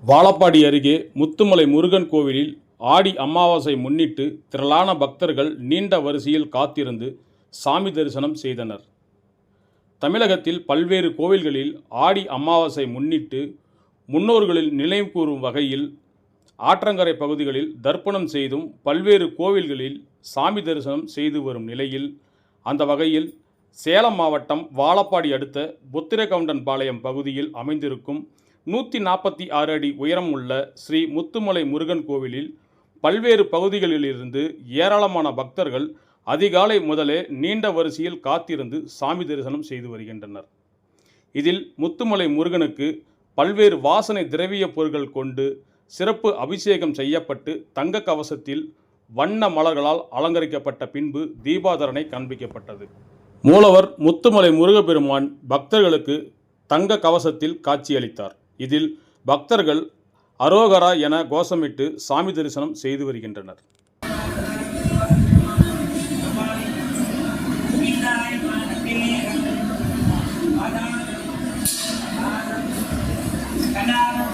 வாழப்பாடி அருகே முத்துமலை முருகன் கோவிலில் ஆடி அமாவாசை முன்னிட்டு திரளான பக்தர்கள் நீண்ட வரிசையில் காத்திருந்து சாமி தரிசனம் செய்தனர். தமிழகத்தில் பல்வேறு கோவில்களில் ஆடி அமாவாசை முன்னிட்டு முன்னோர்களில் நினைவு கூறும் வகையில் ஆற்றங்கரை பகுதிகளில் தர்ப்பணம் செய்தும் பல்வேறு கோவில்களில் சாமி தரிசனம் செய்து வரும் நிலையில் அந்த வகையில் சேலம் மாவட்டம் வாழப்பாடி அடுத்த புத்திரகவுண்டன் பகுதியில் அமைந்திருக்கும் 146 அடி உயரம் உள்ள ஸ்ரீ முத்துமலை முருகன் கோவிலில் பல்வேறு பகுதிகளிலிருந்து ஏராளமான பக்தர்கள் அதிகாலை முதலே நீண்ட வரிசையில் காத்திருந்து சாமி தரிசனம் செய்து வருகின்றனர். இதில் முத்துமலை முருகனுக்கு பல்வேறு வாசனை திரவிய பொருட்கள் கொண்டு சிறப்பு அபிஷேகம் செய்யப்பட்டு தங்க கவசத்தில் வண்ண மலர்களால் அலங்கரிக்கப்பட்ட பின்பு தீபாதரணை காண்பிக்கப்பட்டது. மூலவர் முத்துமலை முருகப்பெருமான் பக்தர்களுக்கு தங்க கவசத்தில் காட்சியளித்தார். இதில் பக்தர்கள் அரோகரா என கோஷமிட்டு சாமி தரிசனம் செய்து வருகின்றனர். Karena